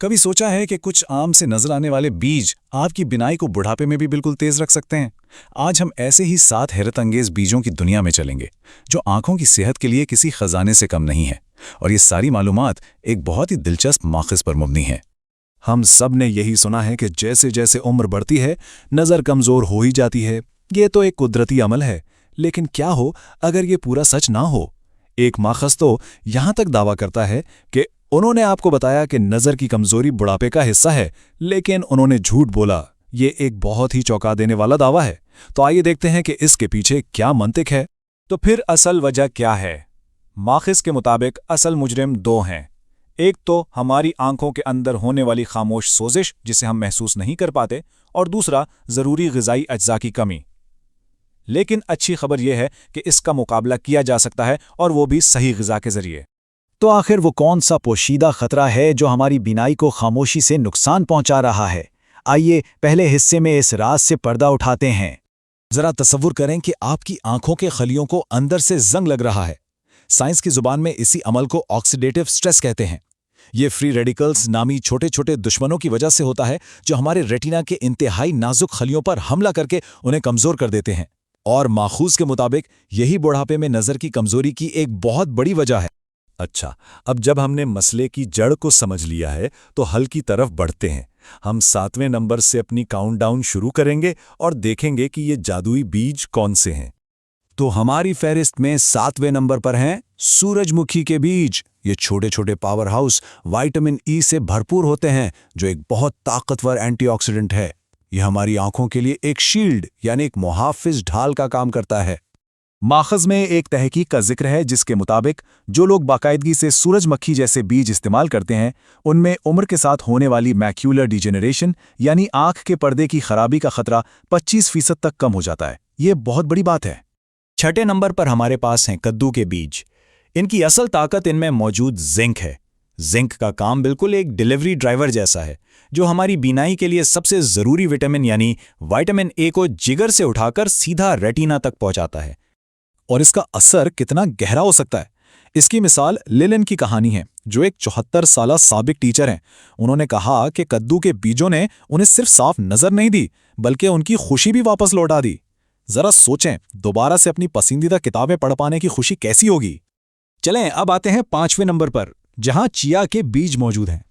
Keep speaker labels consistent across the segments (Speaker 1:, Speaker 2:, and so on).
Speaker 1: कभी सोचा है कि कुछ आम से नजर आने वाले बीज आपकी बिनाई को बुढ़ापे में भी बिल्कुल तेज रख सकते हैं। आज हम ऐसे ही 7 हैरत अंगेज बीजों की दुनिया में चलेंगे जो आंखों की सेहत के लिए किसी खजाने से कम नहीं है। और ये सारी मालूमात एक बहुत ही दिलचस्प माखज़ पर मबनी है।
Speaker 2: हम सब ने यही सुना है कि जैसे जैसे उम्र बढ़ती है नज़र कमज़ोर हो ही जाती है। ये तो एक कुदरती अमल है, लेकिन क्या हो अगर ये पूरा सच ना हो। एक माखज़ तो यहाँ तक दावा करता है कि उन्होंने आपको बताया कि नज़र की कमज़ोरी बुढ़ापे का हिस्सा है, लेकिन उन्होंने झूठ बोला। ये एक बहुत ही चौंका देने वाला दावा है। तो आइए देखते हैं कि इसके पीछे क्या मंतिक है।
Speaker 3: तो फिर असल वजह क्या है? माखज़ के मुताबिक असल मुजरिम 2 हैं। एक तो हमारी आंखों के अंदर होने वाली खामोश सोजिश जिसे हम महसूस नहीं कर पाते, और दूसरा ज़रूरी ग़िज़ाई अज्जा की कमी। लेकिन अच्छी खबर यह है कि इसका मुकाबला किया जा सकता है, और वो भी सही ग़िज़ा के ज़रिए।
Speaker 1: तो आखिर वो कौन सा पोशीदा खतरा है जो हमारी बिनाई को खामोशी से नुकसान पहुंचा रहा है? आइए पहले हिस्से में इस राज से पर्दा उठाते हैं। जरा तसव्वुर करें कि आपकी आंखों के खलियों को अंदर से जंग लग रहा है। साइंस की जुबान में इसी अमल को ऑक्सीडेटिव स्ट्रेस कहते हैं। ये फ्री रेडिकल्स नामी छोटे छोटे दुश्मनों की वजह से होता है जो हमारे रेटिना के इंतहाई नाजुक खलियों पर हमला करके उन्हें कमजोर कर देते हैं। और माखूज के मुताबिक यही बुढ़ापे में नज़र की कमजोरी की एक बहुत बड़ी वजह है।
Speaker 2: अच्छा, अब जब हमने मसले की जड़ को समझ लिया है तो हल की तरफ बढ़ते हैं। हम 7वें नंबर से अपनी काउंटडाउन शुरू करेंगे और देखेंगे कि ये जादुई बीज कौन से हैं।
Speaker 1: तो हमारी फहरिस्त में 7वें नंबर पर हैं सूरजमुखी के बीज। ये छोटे छोटे पावर हाउस विटामिन ई से भरपूर होते हैं, जो एक बहुत ताकतवर एंटीऑक्सीडेंट है। यह हमारी आंखों के लिए एक शील्ड यानी एक मुहाफिज ढाल का काम करता है।
Speaker 2: माखज़ में एक तहकीक का जिक्र है जिसके मुताबिक जो लोग बाकायदगी से सूरजमुखी जैसे बीज इस्तेमाल करते हैं उनमें उम्र के साथ होने वाली मैक्यूलर डिजेनरेशन यानी आंख के पर्दे की खराबी का खतरा 25% तक कम हो जाता है। ये बहुत बड़ी बात है।
Speaker 1: 6ठे नंबर पर हमारे पास हैं कद्दू के बीज। इनकी असल ताकत इनमें मौजूद जिंक है। जिंक का काम बिल्कुल एक डिलीवरी ड्राइवर जैसा है जो हमारी बीनाई के लिए सबसे ज़रूरी विटामिन यानी विटामिन ए को जिगर से उठाकर सीधा रेटिना तक पहुंचाता है। और इसका असर कितना गहरा हो सकता है, इसकी मिसाल लिलिन की कहानी है, जो एक 74 साला साबिक टीचर हैं। उन्होंने कहा कि कद्दू के बीजों ने उन्हें सिर्फ साफ नजर नहीं दी बल्कि उनकी खुशी भी वापस लौटा दी। जरा सोचें, दोबारा से अपनी पसंदीदा किताबें पढ़ पाने की खुशी कैसी होगी। चलें अब आते हैं 5वें नंबर पर, जहां चिया के बीज मौजूद हैं।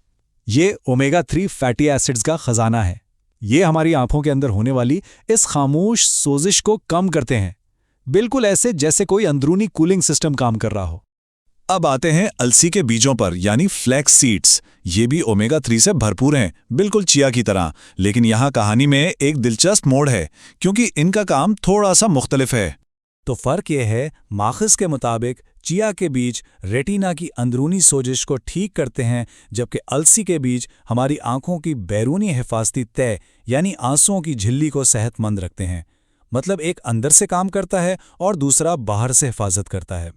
Speaker 1: ये ओमेगा 3 फैटी एसिड्स का खजाना है। ये हमारी आंखों के अंदर होने वाली इस खामोश सोजिश को कम करते हैं, बिल्कुल ऐसे जैसे कोई अंदरूनी कूलिंग सिस्टम काम कर रहा हो।
Speaker 2: अब आते हैं अलसी के बीजों पर यानी फ्लैक्स सीड्स। ये भी ओमेगा 3 से भरपूर हैं, बिल्कुल चिया की तरह। लेकिन यहाँ कहानी में एक दिलचस्प मोड़ है क्योंकि इनका काम थोड़ा सा मुख्तलिफ है।
Speaker 3: तो फ़र्क यह है, माखज़ के मुताबिक चिया के बीज रेटिना की अंदरूनी सोजिश को ठीक करते हैं, जबकि अलसी के बीज हमारी आंखों की बैरूनी हिफाजती तय यानी आंसुओं की झिल्ली को सेहतमंद रखते हैं। मतलब एक अंदर से काम करता है और दूसरा बाहर से हिफाजत करता है।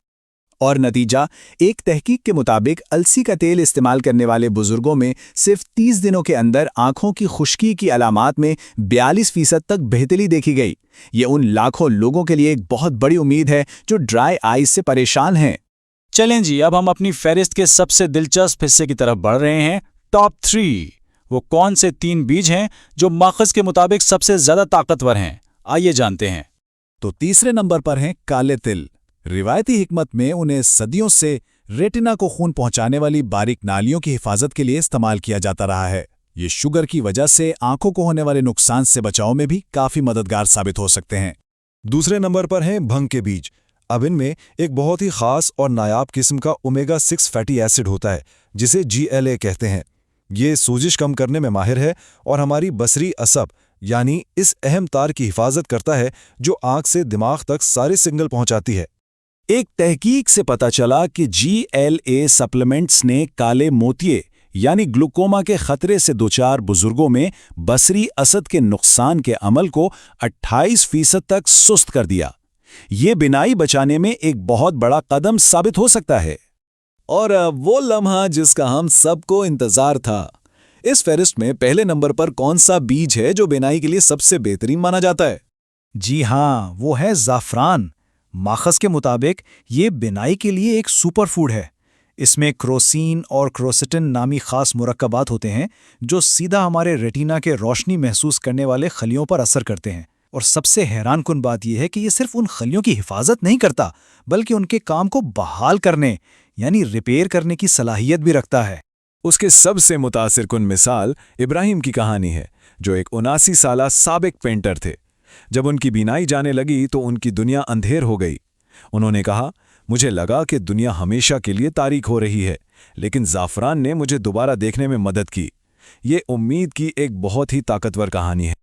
Speaker 1: और नतीजा, एक तहकीक के मुताबिक अलसी का तेल इस्तेमाल करने वाले बुजुर्गों में सिर्फ 30 दिनों के अंदर आंखों की खुश्की की अलामात में 42% तक बेहतरी देखी गई। ये उन लाखों लोगों के लिए एक बहुत बड़ी उम्मीद है जो ड्राई आइज से परेशान हैं।
Speaker 3: चलें जी, अब हम अपनी फहरिस्त के सबसे दिलचस्प हिस्से की तरफ बढ़ रहे हैं, टॉप 3। वो कौन से 3 बीज हैं जो माखज़ के मुताबिक सबसे ज़्यादा ताकतवर हैं? आइए जानते हैं।
Speaker 2: तो तीसरे नंबर पर हैं काले तिल। रिवायती हिकमत में उन्हें सदियों से रेटिना को खून पहुंचाने वाली बारीक नालियों की हिफाजत के लिए इस्तेमाल किया जाता रहा है। ये शुगर की वजह से आंखों को होने वाले नुकसान से बचाव में भी काफी मददगार साबित हो सकते हैं। दूसरे नंबर पर हैं भंग के बीज। अब इनमें एक बहुत ही खास और नायाब किस्म का ओमेगा 6 फैटी एसिड होता है जिसे GLA कहते हैं। ये सूजिश कम करने में माहिर है और हमारी बसरी असब यानी इस अहम तार की हिफाजत करता है जो आंख से दिमाग तक सारे सिग्नल पहुंचाती है।
Speaker 1: एक तहकीक से पता चला कि GLA सप्लीमेंट्स ने काले मोतिये यानी ग्लूकोमा के खतरे से दोचार बुजुर्गों में बसरी असद के नुकसान के अमल को 28% तक सुस्त कर दिया। ये बिनाई बचाने में एक बहुत बड़ा कदम साबित हो सकता है।
Speaker 2: और वो लम्हा जिसका हम सबको इंतजार था। इस फहरिस्त में पहले नंबर पर कौन सा बीज है जो बिनाई के लिए सबसे बेहतरीन माना जाता है?
Speaker 1: जी हाँ, वो है ज़ाफ़रान। माखज़ के मुताबिक ये बिनाई के लिए एक सुपर फूड है। اس میں کروسین اور کروسٹن نامی خاص مرکبات ہوتے ہیں جو سیدھا ہمارے ریٹینا کے روشنی محسوس کرنے والے خلیوں پر اثر کرتے ہیں، اور سب سے حیران کن بات یہ ہے کہ یہ صرف ان خلیوں کی حفاظت نہیں کرتا بلکہ ان کے کام کو بحال کرنے یعنی ریپیئر کرنے کی صلاحیت بھی رکھتا ہے۔
Speaker 3: اس کے سب سے متاثر کن مثال ابراہیم کی کہانی ہے، جو ایک 79 سالہ سابق پینٹر تھے۔ جب ان کی بینائی جانے لگی تو ان کی دنیا اندھیر ہو گئی۔ انہوں نے کہا، مجھے لگا کہ دنیا ہمیشہ کے لیے تاریک ہو رہی ہے، لیکن زعفران نے مجھے دوبارہ دیکھنے میں مدد کی۔ یہ امید کی ایک بہت ہی طاقتور کہانی ہے۔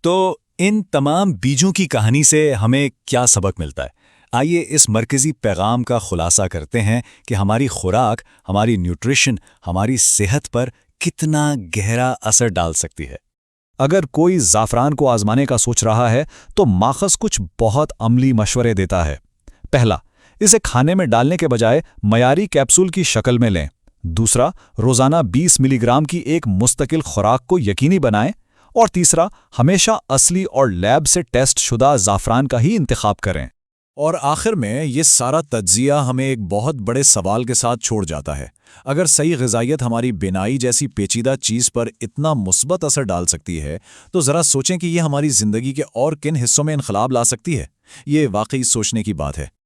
Speaker 1: تو ان تمام بیجوں کی کہانی سے ہمیں کیا سبق ملتا ہے؟ آئیے اس مرکزی پیغام کا خلاصہ کرتے ہیں کہ ہماری خوراک، ہماری نیوٹریشن، ہماری صحت پر کتنا گہرا اثر ڈال سکتی ہے۔ اگر کوئی زعفران کو آزمانے کا سوچ رہا ہے تو ماخذ کچھ بہت عملی مشورے دیتا ہے۔ پہلا، اسے کھانے میں ڈالنے کے بجائے معیاری کیپسول کی شکل میں لیں۔ دوسرا، روزانہ 20 ملی گرام کی ایک مستقل خوراک کو یقینی بنائیں۔ اور تیسرا، ہمیشہ اصلی اور لیب سے ٹیسٹ شدہ زعفران کا ہی انتخاب کریں۔
Speaker 2: اور آخر میں یہ سارا تجزیہ ہمیں ایک بہت بڑے سوال کے ساتھ چھوڑ جاتا ہے۔ اگر صحیح غذائیت ہماری بینائی جیسی پیچیدہ چیز پر اتنا مثبت اثر ڈال سکتی ہے تو ذرا سوچیں کہ یہ ہماری زندگی کے اور کن حصوں میں انقلاب لا سکتی ہے۔ یہ واقعی سوچنے کی بات ہے۔